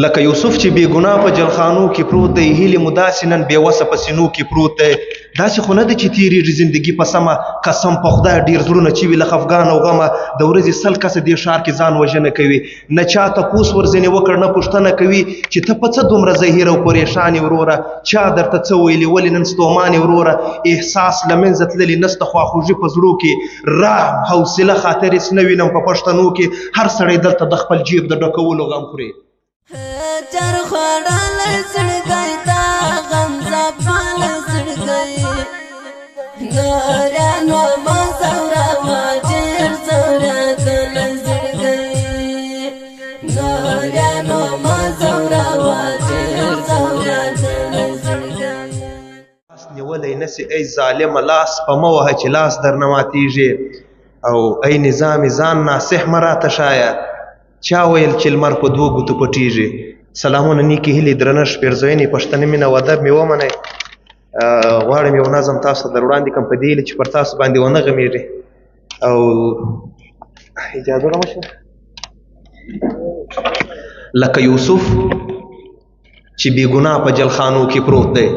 لکه یوسف چې بې ګناه په جلخانو کې پروت دی، هیلې مو داسې نن بې وسه په سینو کې پروت دی. داسې خو نه ده چې تېرېږي زندګي په سمه، قسم په خدای ډېر زړونه چې وي له خفګان او غمه، د ورځې 100 کسه دې ښار کې ځان وژنه کوي. نه چا تپوس ورځنې وکړ، نه پوښتنه کوي چې ته په څه دومره زهیر او پریشان یې وروره، چا درته څه ویلي، ولې نن ستومان یې وروره. احساس له منځه تللي نسته، خواخوږي په زړو کې، رحم حوصله خاطر هېڅ نه وینم په پښتنو کې. هر سړی دلته د خپل جیب د ډکولو غم خوري. چرخوړل زړګی دا غم زپال زړګی نورانو ما زورا واجر زورا دل زړګی نورانو ما زورا واجر زورا دل زړګی. لاس نیولی نسی ای ظالمه، لاس په مه وهه چې لاس درنه ماتېږي، او ای نظام ځان ناصح مه راته ښایه، چا ویل چې لمر په دوو ګوتو پټېږي. سلامونه، نیکې هیلې، درنښت، پیرزوینې، پښتنه مینه او ادب مې ومنئ. غواړم یو نظم تاسو ته در وړاندې کړم په دې هیله چې پر تاسو باندې ونه غمیږي. او اجازه راوشوه. لکه یوسف چې بې ګناه په جلخانو کې پروت دی،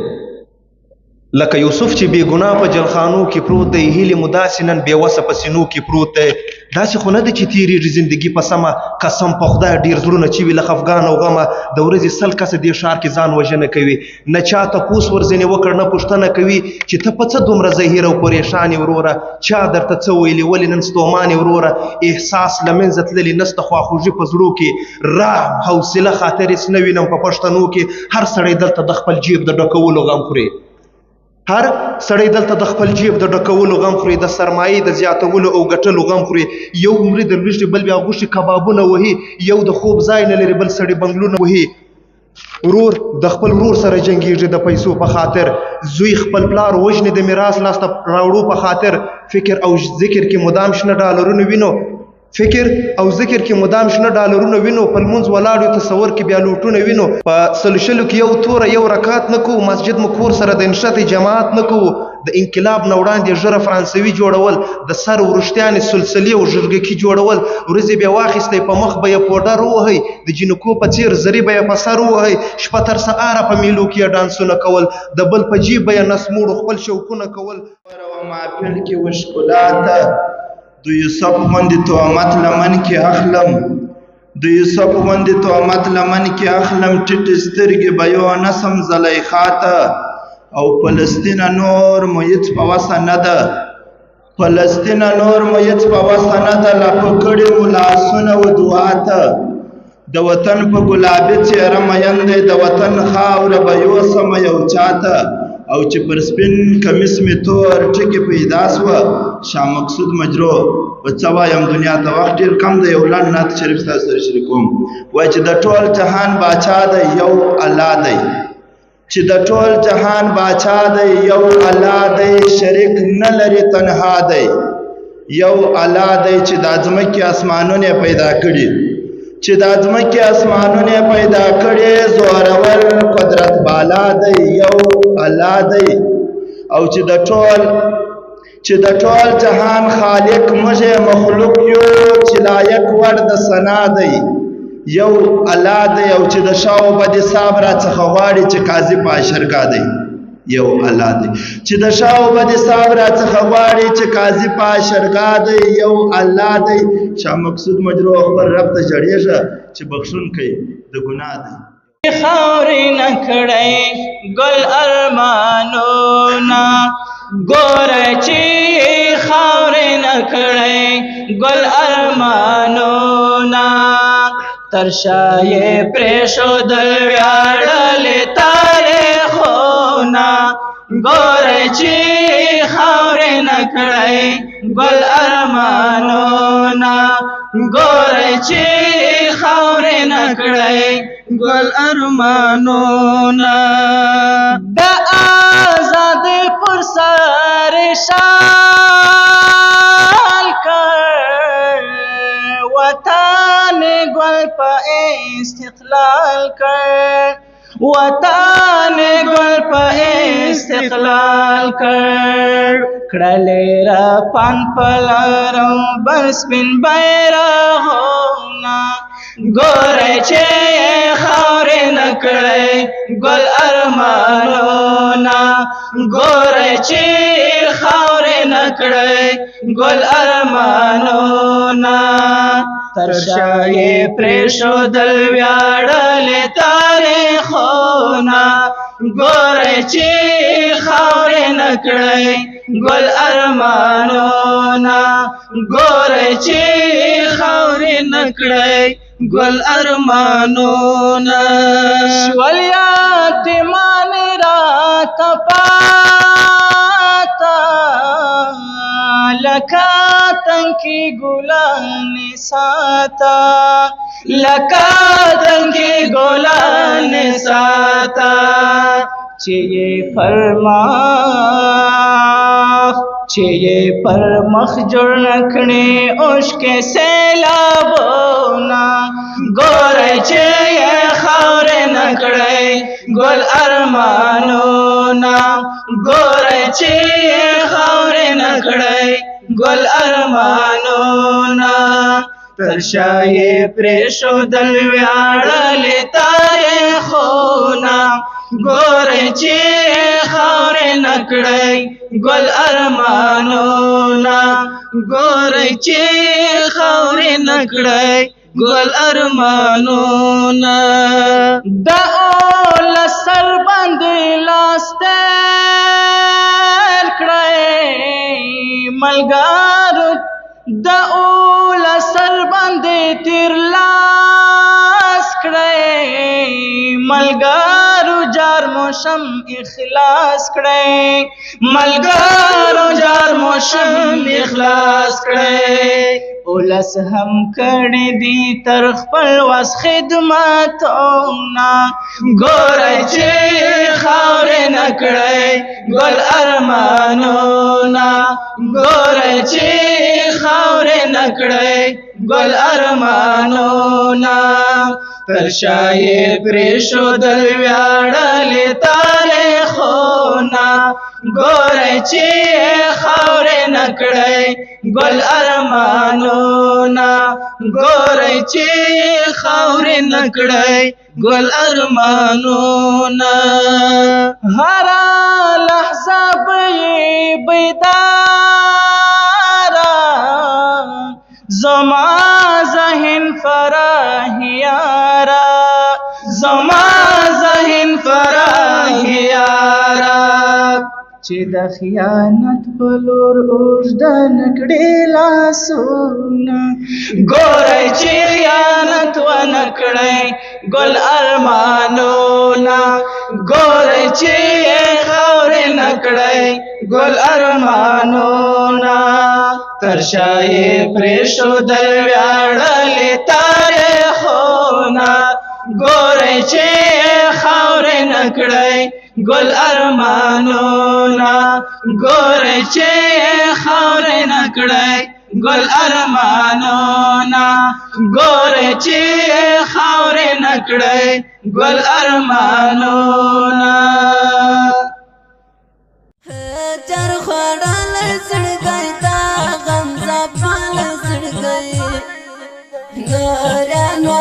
لکه یوسف چې بې ګناه په جلخانو کې پروت دی، هیلې مو داسې نن بې وسه په سینو کې پروت دی. داسې خو نه ده چې تېرېږي زندګي په سمه، قسم په خدای ډېر زړونه چې وي له خفګان او غمه، د ورځې 100 کسه دې ښار کې ځان وژنه کوي. نه چا تپوس ورځنې وکړ، نه پوښتنه کوي چې ته په څه دومره زهیر او پریشان یې وروره، چا درته څه ویلي، ولې نن ستومان یې وروره. احساس له منځه تللي نسته، خواخوږي په زړو کې، رحم حوصله خاطر هېڅ نه وینم په پښتنو کې. هر سړی دلته د خپل جیب د ډکولو غم خوري. هر سړی دلته د خپل جیب د ډکولو غم خوري، د سرمایې د زیاتولو او ګټلو غم خوري. یو مري د لوږې، بل بیا غوښې کبابونه وهي، یو د خوب ځای نه لري، بل سړی بنګلونه وهي. ورور د خپل ورور سره جنګېږي د پیسو په خاطر، زوی خپل پلار وژني د میراث لاسته راوړو په خاطر. فکر او ذکر کې مدام شنه ډالرونه وینو، فکر او ذکر کې مدام شنه ډالرونه وینو، په لمونځ ولاړو تصور کې بیا لوټونه وینو. په سلشلو کې یو توره یو رکات نه کوو، مسجد مو کور سره د نشتې جماعت نه کوو. د انقلاب نه وړاندې ژره فرانسوي جوړول، د سر وروشتیانې سلسلې او ژرګکي جوړول، ورځې بیا واخیستی په مخ به یې پوډر ووهئ، د جینکو په څېر زري به یې په سر ووهئ، شپه تر سهاره په میلو کې یې ډانسونه کول، د بل په جیب به یې نسموړو خپل شوقونه کول. محفل کې وښکلا ته د یوسف غوندې تهمت لمن کې اخلم، د یوسف غوندې تهمت لمن کې اخلم، ټیټې سترګې به یو نسم زلیخا ته، او فلسطین نور مو هېڅ په وسه نه ده، فلسطین نور مو هېڅ په وسه نه ده، لپه کړي مو لاسونه و دعا ته، د وطن په ګلابي څېره مین دی، د وطن خاوره به یوسمه یو چاته، او چې پر سپین کمیس مې تور ټکي پیدا سوه، شاه مقصود مجرو په څه وایم، دنیا ته وخت ډېر کم دی. یو لنډ نعت شریف ستاسو سره شریکوم. وایي چې د ټول جهان باچا دی یو الله دی، چې د ټول جهان باچا دی یو الله دی، شریک نه لري تنها دی، یو الله دی چې د ځمکې اسمانونه پیدا کړي، چې د ځمکې اسمانونه پیدا کړي، زورور قدرت بالا دی یو الله دی، او چې د ټول جهان خالق موږ مخلوق یو، چې لایق وړ د ثنا دی یو الله دی، او چې د شا او بد حساب راڅخه غواړي چې قاضي په اشرګا دی یو الله دی، چې د شا او بد حساب راڅخه غواړي چې قاضي په اشرګا دی یو الله دی. شاه مقصود مجرو خپل رب ته ژړېږه چې بخښونکی د ګناه دی. خاورې نه کړی ګل ارمانونه، ګوره چې خاورې نه کړی ګل ارمانونه، تر شا یې پرېښودل ویاړلې تاریخونه، ګوره چې خاورې نه کړی ګل ارمانونه، ګوره چې خاورې نه کړی ګل ارمانونه، د آزادۍ پر سر شال کړ، وطن ګل په استقلال کړ، وطن ګل په استقلال کړ، کړلې رپان په لرو بر سپین بیرغونه، ګوره چې نکړی ګل ارمانونه ګورئ چې خاورې نکړی ګل ارمانونه تر شا یې پرېښودل ویاړلې تاریخونه ګورئ چې خاورې نکړی ګل ارمانونه ګورئ چې خاورې نکړی ګل ارمانونه شول یتیمان راته پاته لکه تنکي ګلانې ساته لکه تنکي ګلانې ساته چې یې پر مخ جوړ نکړې اوښکې سیلابونه ګورئ چې یې خاورې نکړی ګل ارمانونه ګورئ چې یې خاورې نکړی ګل ارمانونه تر شا یې پرېښودل ویاړلې تاریخونه ګورئ چې خاورې نکړی ګل ارمانونه ګورئ چې خاورې نکړی ګل ارمانونه د اولس سر باندې لاس تېر کړی ملګرو د اولس سر باندې تیر لاس کړی ملګرو جار موشم اخلاص کړی ملګرو جار موشم اخلاص کړی اولس هم کړی دي تر خپل وس خدمتونه ګورئ چې خاورې نکړی ګل ارمانونه ګورئ چې خاورې نکړی ګل ارمانونه تر شا یې پرېښودل ویاړلې تاریخونه ګورئ چې خاورې نکړی ګل ارمانونه ګورئ چې خاورې نکړی ګل ارمانونه هره لحظه به یې بیداره زما ذهن فراهیاره زما ذهن فراهیاره چې د خیانت په لور اوږده نکړې لاسونه ګورئ چې خیانت ونه کړی ګل ارمانونه ګورئ چې خاورې نکړی ګل ارمانونه تر شا یې پرېښودل ویاړلې تاریخونه ګورئ چې خاورې نکړی ګل ارمانونه ګورئ چې خاورې نکړی ګل ارمانونه ګورئ چې خاورې نکړی ګل ارمانونه چر خوړل زړګی تا غم زپل زړګی نارانو